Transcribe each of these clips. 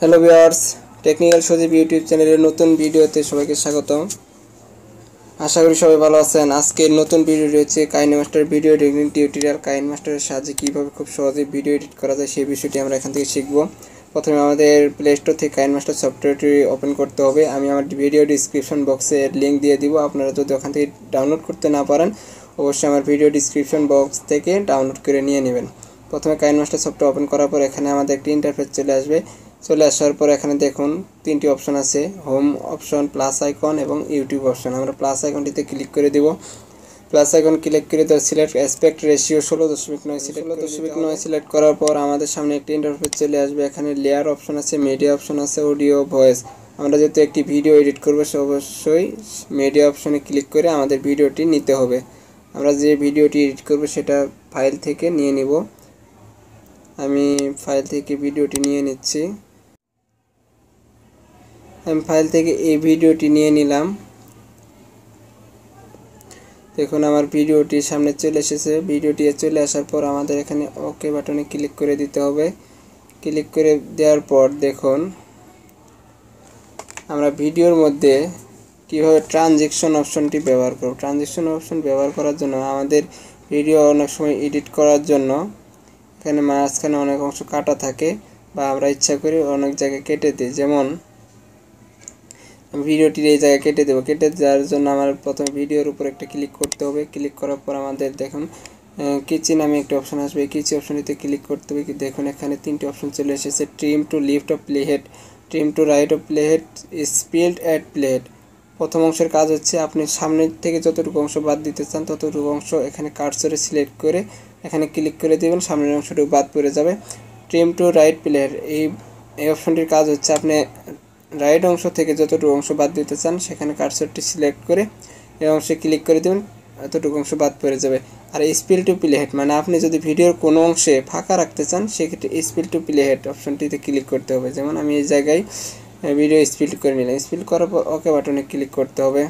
Hello viewers, technical সজীব YouTube চ্যানেলের নতুন ভিডিওতে সবাইকে স্বাগতম। আশা করি সবাই ভালো আছেন। আজকের নতুন ভিডিও রয়েছে কাইনেমাস্টার ভিডিও এডিটিং টিউটোরিয়াল। কাইনেমাস্টারের সাহায্যে কীভাবে খুব সহজে ভিডিও এডিট করা যায় সেই বিষয়টি আমরা এখান থেকে শিখব। প্রথমে আমাদের প্লে স্টোর থেকে কাইনেমাস্টার সফটওয়্যারটি ওপেন করতে হবে। আমি আমার ভিডিও ডিসক্রিপশন বক্সে লিঙ্ক দিয়ে দিব। আপনারা যদি ওখান থেকে ডাউনলোড করতে না পারেন অবশ্যই আমার ভিডিও ডিসক্রিপশন বক্স থেকে ডাউনলোড করে নিয়ে নেবেন। প্রথমে কাইনেমাস্টার সফটওয়্যার ওপেন করার পর এখানে আমাদের একটি ইন্টারফেস চলে আসবে। চলে আসার পর এখানে দেখুন তিনটি অপশন আছে, হোম অপশন, প্লাস আইকন এবং ইউটিউব অপশন। আমরা প্লাস আইকনটিতে ক্লিক করে দেব। প্লাস আইকন ক্লিক করে দেওয়ার সিলেক্ট অ্যাসপেক্ট রেশিও 16.9 সিলেক্ট করার পর আমাদের সামনে একটি ইন্টারফেস চলে আসবে। এখানে লেয়ার অপশন আছে, মিডিয়া অপশন আছে, অডিও, ভয়েস। আমরা যেহেতু একটি ভিডিও এডিট করবো সে অবশ্যই মিডিয়া অপশনে ক্লিক করে আমাদের ভিডিওটি নিতে হবে। আমরা যে ভিডিওটি এডিট করবো সেটা ফাইল থেকে নিয়ে নিব। আমি ফাইল থেকে ভিডিওটি নিয়ে নিচ্ছি। আমি ফাইল থেকে এই ভিডিওটি নিয়ে নিলাম। দেখুন আমার ভিডিওটি সামনে চলে এসেছে। ভিডিওটি চলে আসার পর আমাদের এখানে ওকে বাটনে ক্লিক করে দিতে হবে। ক্লিক করে দেওয়ার পর দেখুন আমরা ভিডিওর মধ্যে কিভাবে ট্রানজিশন অপশনটি ব্যবহার করব। ট্রানজিশন অপশন ব্যবহার করার জন্য আমাদের ভিডিও অনেক সময় এডিট করার জন্য এখানে মাঝখানে অনেক অংশ কাটা থাকে বা আমরা ইচ্ছা করে অনেক জায়গায় কেটে দিই। যেমন ভিডিওটির এই জায়গায় কেটে দেবো। কেটে দেওয়ার জন্য আমার প্রথমে ভিডিওর উপর একটা ক্লিক করতে হবে। ক্লিক করার পর আমাদের দেখুন কিচি নামে একটা অপশন আসবে। কিচি অপশনটিতে ক্লিক করতে হবে। দেখুন এখানে তিনটি অপশন চলে এসেছে, trim to left of playhead, trim to right of playhead, split at playhead. প্রথম অংশের কাজ হচ্ছে আপনি সামনের থেকে যতটুকু অংশ বাদ দিতে চান ততটুকু অংশ এখানে কার্সরে সিলেক্ট করে এখানে ক্লিক করে দেবেন, সামনের অংশটুকু বাদ পড়ে যাবে। ট্রিম টু রাইট প্লেহেড এই অপশনটির কাজ হচ্ছে আপনি রাইট অংশ থেকে যতটুকু অংশ বাদ দিতে চান সেখানে কার্সরটি সিলেক্ট করে এই অংশে ক্লিক করে দেবেন, এতটুকু অংশ বাদ পড়ে যাবে। আর স্পিল টু প্লেহেড মানে আপনি যদি ভিডিওর কোনো অংশে ফাঁকা রাখতে চান সেক্ষেত্রে স্পিল টু প্লেহেড অপশনটিতে ক্লিক করতে হবে। যেমন আমি এই জায়গায় ভিডিও স্পিল করে নিলাম। স্পিল করার পর ওকে বাটনে ক্লিক করতে হবে।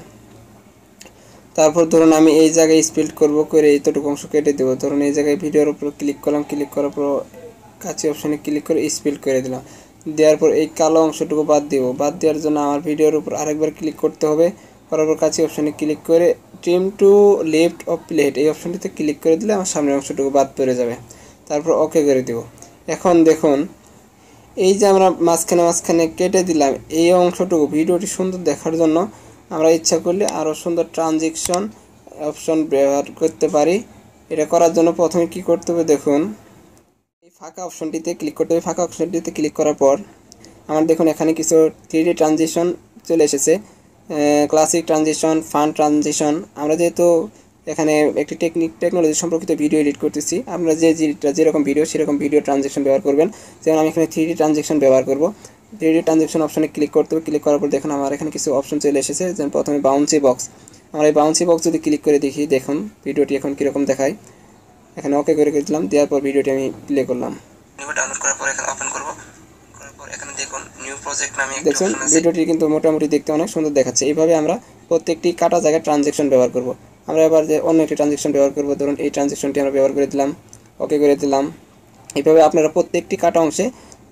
তারপর ধরুন আমি এই জায়গায় স্পিল করব, করে এইটুকু অংশ কেটে দেবো। ধরুন এই জায়গায় ভিডিওর উপর ক্লিক করলাম, ক্লিক করার পর কাছে অপশনে ক্লিক করে স্পিল করে দিলাম। দেওয়ার পর এই কালো অংশটুকু বাদ দিব। বাদ দেওয়ার জন্য আমার ভিডিওর উপর আরেকবার ক্লিক করতে হবে। করার পর কাছে অপশনে ক্লিক করে trim to left of plate এই অপশনটিতে ক্লিক করে দিলে আমার সামনের অংশটুকু বাদ পড়ে যাবে। তারপর ওকে করে দেব। এখন দেখুন এই যে আমরা মাঝখানে কেটে দিলাম এই অংশটুকু ভিডিওটি সুন্দর দেখার জন্য আমরা ইচ্ছা করলে আরও সুন্দর ট্রানজিশন অপশন ব্যবহার করতে পারি। এটা করার জন্য প্রথমে কি করতে হবে দেখুন এই ফাঁকা অপশনটিতে ক্লিক করতে হবে। ফাঁকা অপশনটিতে ক্লিক করার পর আমার দেখুন এখানে কিছু 3D ট্রানজিশন চলে এসেছে, ক্লাসিক ট্রানজিশন, ফান ট্রানজিশন। আমরা যেহেতু এখানে একটি টেকনোলজি সম্পর্কিত ভিডিও এডিট করতেছি, আমরা যেরকম ভিডিও সেরকম ভিডিও ট্রানজিশন ব্যবহার করবেন। যেমন আমি এখানে 3D ট্রানজিশন ব্যবহার করব। 3D ট্রানজিশন অপশনে ক্লিক করতে হবে। ক্লিক করার পর দেখুন আমার এখানে কিছু অপশন চলে এসেছে। যেমন প্রথমে বাউন্সি বক্স। আমরা এই বাউন্সি বক্স যদি ক্লিক করে দেখি দেখুন ভিডিওটি এখন কীরকম দেখায়। এখানে ওকে করে দিলাম। দেওয়ার পর ভিডিওটি আমি প্লে করলাম। ডাউনলোড করার পর এখানে ওপেন করব। এখানে দেখুন নিউ প্রজেক্ট নামে একটা অপশন আছে। ভিডিওটি কিন্তু মোটামুটি দেখতে অনেক সুন্দর দেখাচ্ছে। এইভাবে আমরা প্রত্যেকটি কাটা জায়গায় ট্রানজিশন ব্যবহার করব। আমরা এবার যে অন্য একটি ট্রানজিশন ব্যবহার করব। ধরুন এই ট্রানজিশনটি আমরা ব্যবহার করে দিলাম, ওকে করে দিলাম। এইভাবে আপনারা প্রত্যেকটি কাটা অংশে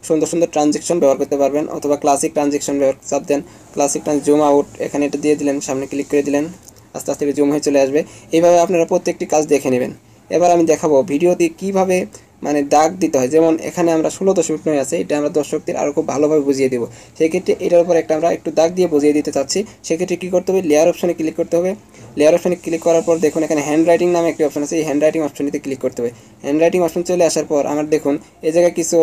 সুন্দর সুন্দর ট্রানজিশন ব্যবহার করতে পারবেন। অথবা ক্লাসিক ট্রানজিশন ব্যবহার চাপ দেন, ক্লাসিক জুম আউট এখানে এটা দিয়ে দিলেন, সামনে ক্লিক করে দিলেন, আস্তে আস্তে জুম হয়ে চলে আসবে। এইভাবে আপনারা প্রত্যেকটি কাজ দেখে নেবেন। এবার আমি দেখাবো ভিডিওতে কীভাবে মানে দাগ দিতে হয়। যেমন এখানে আমরা 16.9 আছে, এটা আমরা দর্শকদের আরও খুব ভালোভাবে বুঝিয়ে দেবো। সেক্ষেত্রে এটার উপর একটা আমরা একটু দাগ দিয়ে বুঝিয়ে দিতে চাচ্ছি। সেক্ষেত্রে কী করতে হবে, লেয়ার অপশনে ক্লিক করতে হবে। লেয়ার অপশনে ক্লিক করার পর দেখুন এখানে হ্যান্ড রাইটিং নামে একটি অপশন আছে। এই হ্যান্ড রাইটিং অপশনটিতে ক্লিক করতে হবে। হ্যান্ড রাইটিং অপশন চলে আসার পর আমার দেখুন এই জায়গায় কিছু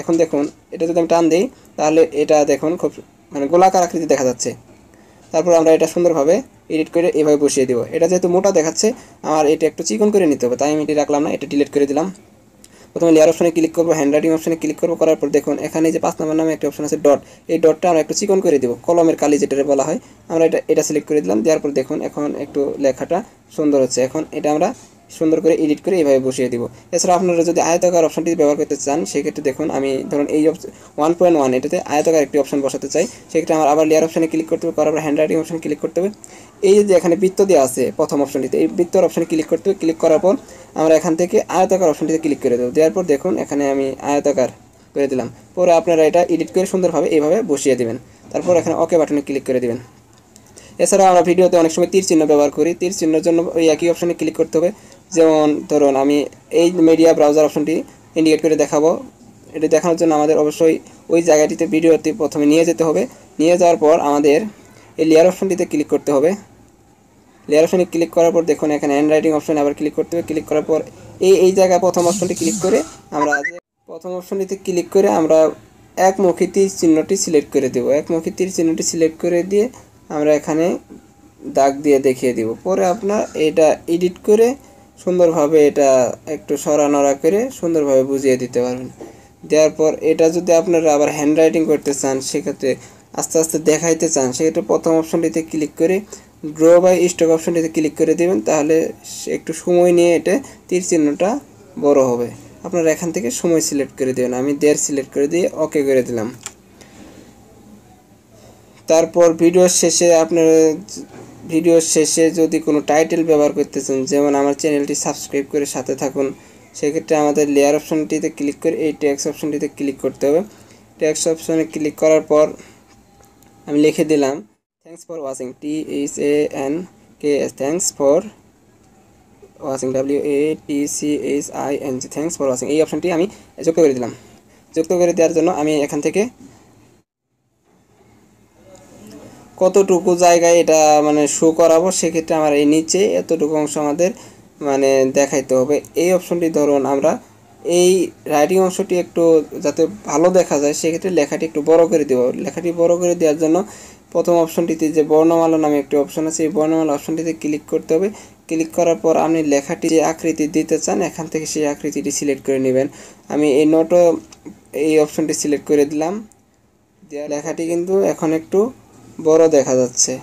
এখন দেখুন এটা যদি আমি টান দিই তাহলে এটা দেখুন খুব মানে গোলাকার আকৃতি দেখা যাচ্ছে। তারপর আমরা এটা সুন্দরভাবে এডিট করে এভাবে বসিয়ে দেবো। এটা যেহেতু মোটা দেখাচ্ছে আমার এটা একটু চিকন করে নিতে হবে, তাই আমি এটি রাখলাম না, এটা ডিলিট করে দিলাম। প্রথমে লেয়ার অপশনে ক্লিক করবো, হ্যান্ড রাইটিং অপশনে ক্লিক করবো। করার পর দেখুন এখানে যে 5 নম্বর নামে একটা অপশন আছে ডট, এই ডটটা আমরা একটু চিকন করে দেবো, কলমের কালি যেটা বলা হয়। আমরা এটা সিলেক্ট করে দিলাম। দেওয়ার পর দেখুন এখন একটু লেখাটা সুন্দর হচ্ছে। এখন এটা আমরা সুন্দর করে এডিট করে এইভাবে বসিয়ে দিব। এছাড়া আপনারা যদি আয়তাকার অপশনটি ব্যবহার করতে চান সেক্ষেত্রে দেখুন আমি ধরুন এই 1.1 এটাতে আয়তাকার একটি অপশন বসাতে চাই। সেক্ষেত্রে আমার আবার লেয়ার অপশনে ক্লিক করতে হবে। করার পর হ্যান্ড রাইটিং অপশনে ক্লিক করতে হবে। এই যে এখানে বৃত্ত দেওয়া আছে প্রথম অপশনটিতে, এই বৃত্তর অপশনে ক্লিক করতে হবে। ক্লিক করার পর আমরা এখান থেকে আয়তাকার অপশনটিতে ক্লিক করে দেবো। দেওয়ার পর দেখুন এখানে আমি আয়তাকার করে দিলাম। পরে আপনারা এটা এডিট করে সুন্দরভাবে এইভাবে বসিয়ে দিবেন। তারপর এখানে ওকে বাটনে ক্লিক করে দিবেন। এছাড়াও আমরা ভিডিওতে অনেক সময় তীর চিহ্ন ব্যবহার করি। তীর চিহ্নের জন্য ওই একই অপশনে ক্লিক করতে হবে। যেমন ধরুন আমি এই মিডিয়া ব্রাউজার অপশনটি ইন্ডিকেট করে দেখাবো। এটি দেখানোর জন্য আমাদের অবশ্যই ওই জায়গাটিতে ভিডিওটি প্রথমে নিয়ে যেতে হবে। নিয়ে যাওয়ার পর আমাদের এই লেয়ার অপশনটিতে ক্লিক করতে হবে। লেয়ার অপশনে ক্লিক করার পর দেখুন এখানে হ্যান্ড রাইটিং অপশনে আবার ক্লিক করতে হবে। ক্লিক করার পর এই জায়গায় প্রথম অপশনটি ক্লিক করে প্রথম অপশনটিতে ক্লিক করে আমরা একমুখী তীর চিহ্নটি সিলেক্ট করে দেব। একমুখী তীর চিহ্নটি সিলেক্ট করে দিয়ে আমরা এখানে দাগ দিয়ে দেখিয়ে দিব। পরে আপনার এটা এডিট করে সুন্দরভাবে এটা একটু সরানড়া করে সুন্দরভাবে বুঝিয়ে দিতে পারবেন। দেওয়ার পর এটা যদি আপনারা আবার হ্যান্ড রাইটিং করতে চান, সেক্ষেত্রে আস্তে আস্তে দেখাইতে চান, সেক্ষেত্রে প্রথম অপশনটিতে ক্লিক করে গ্রো বাই স্টক অপশনটিতে ক্লিক করে দেবেন। তাহলে একটু সময় নিয়ে এটা তীর চিহ্নটা বড় হবে। আপনারা এখান থেকে সময় সিলেক্ট করে দেবেন। আমি 1.5 সিলেক্ট করে দিয়ে ওকে করে দিলাম। তারপর ভিডিওর শেষে যদি কোনো টাইটেল ব্যবহার করতে চান, যেমন আমার চ্যানেলটি সাবস্ক্রাইব করে সাথে থাকুন, সেক্ষেত্রে আমাদের লেয়ার অপশনটিতে ক্লিক করে এই টেক্সট অপশনটিতে ক্লিক করতে হবে। টেক্সট অপশনে ক্লিক করার পর আমি লিখে দিলাম thanks for watching, THANKS, thanks for watching, WATCHING, thanks for watching. এই অপশনটি আমি যুক্ত করে দিলাম। যুক্ত করে দেওয়ার জন্য আমি এখান থেকে কতটুকু জায়গায় এটা মানে শো করাবো, সেক্ষেত্রে আমার এই নিচে এতটুকু অংশ আমাদের মানে দেখাইতে হবে। এই অপশনটি ধরুন আমরা এই রাইটিং অংশটি একটু যাতে ভালো দেখা যায়, সেক্ষেত্রে লেখাটি একটু বড় করে দেব। লেখাটি বড় করে দেওয়ার জন্য প্রথম অপশনটিতে যে বর্ণমালা নামে একটি অপশন আছে, এই বর্ণমালা অপশনটিতে ক্লিক করতে হবে। ক্লিক করার পর আপনি লেখাটি যে আকৃতি দিতে চান, এখান থেকে সেই আকৃতিটি সিলেক্ট করে নেবেন। আমি এই নোটও এই অপশনটি সিলেক্ট করে দিলাম। লেখাটি কিন্তু এখন একটু বড় দেখা যাচ্ছে।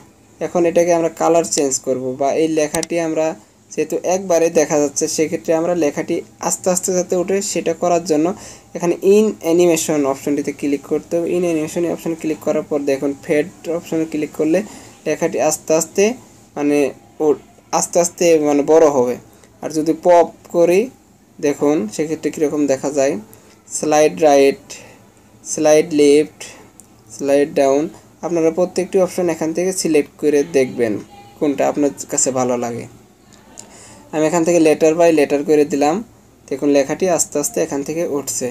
এখন এটাকে আমরা কালার চেঞ্জ করব, বা এই লেখাটি আমরা যেহেতু একবারে দেখা যাচ্ছে, সেক্ষেত্রে আমরা লেখাটি আস্তে আস্তে যাতে ওঠে সেটা করার জন্য এখানে ইন অ্যানিমেশন অপশনটিতে ক্লিক করতে হবে। ইন অ্যানিমেশন অপশন ক্লিক করার পর দেখুন ফেড অপশনে ক্লিক করলে লেখাটি আস্তে আস্তে মানে বড় হবে। আর যদি পপ করি দেখুন সেক্ষেত্রে কীরকম দেখা যায়। Slide right, slide left, slide down, আপনারা প্রত্যেকটি অপশন এখান থেকে সিলেক্ট করে দেখবেন কোনটা আপনার কাছে ভালো লাগে। আমি এখান থেকে লেটার বাই লেটার করে দিলাম। দেখুন লেখাটি আস্তে আস্তে এখান থেকে উঠছে।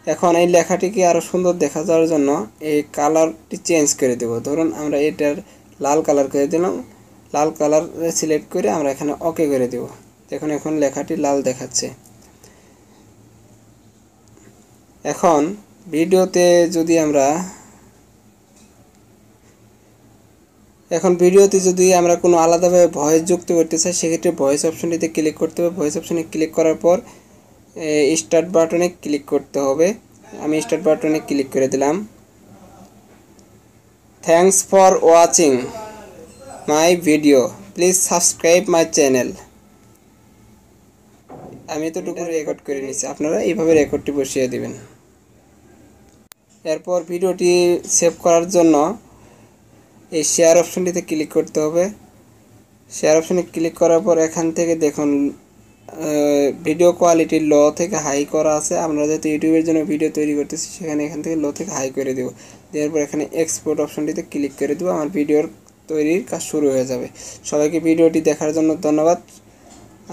এখন এই লেখাটিকে আরও সুন্দর দেখা যাওয়ার জন্য এই কালারটি চেঞ্জ করে দেব। ধরুন আমরা এটার লাল কালার করে দিলাম। লাল কালার সিলেক্ট করে আমরা এখানে ওকে করে দেব। দেখুন এখন লেখাটি লাল দেখাচ্ছে। এখন ভিডিওতে যদি আমরা কোনো আলাদাভাবে ভয়েস যুক্ত করতে চাই, সেক্ষেত্রে ভয়েস অপশনটিতে ক্লিক করতে হবে। ভয়েস অপশনে ক্লিক করার পর স্টার্ট বাটনে ক্লিক করতে হবে। আমি স্টার্ট বাটনে ক্লিক করে দিলাম। Thanks for watching my video, please subscribe my channel. আমি এতটুকু রেকর্ড করে নিচ্ছি, আপনারা এইভাবে রেকর্ডটি বসিয়ে দিবেন। এরপর ভিডিওটি সেভ করার জন্য এই শেয়ার অপশনটিতে ক্লিক করতে হবে। শেয়ার অপশনে ক্লিক করার পর এখান থেকে দেখুন ভিডিও কোয়ালিটি লো থেকে হাই করা আছে। আমরা যেহেতু ইউটিউবের জন্য ভিডিও তৈরি করতেছি, সেখানে এখান থেকে লো থেকে হাই করে দেব। দেওয়ার পর এখানে এক্সপোর্ট অপশনটিতে ক্লিক করে দেবো। আমার ভিডিওর তৈরির কাজ শুরু হয়ে যাবে। সবাইকে ভিডিওটি দেখার জন্য ধন্যবাদ।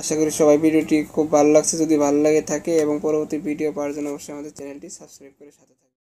আশা করি সবাই ভিডিওটি খুব ভালো লাগছে। যদি ভালো লাগে থাকে এবং পরবর্তী ভিডিও পাওয়ার জন্য অবশ্যই আমাদের চ্যানেলটি সাবস্ক্রাইব করে সাথে থাকবেন।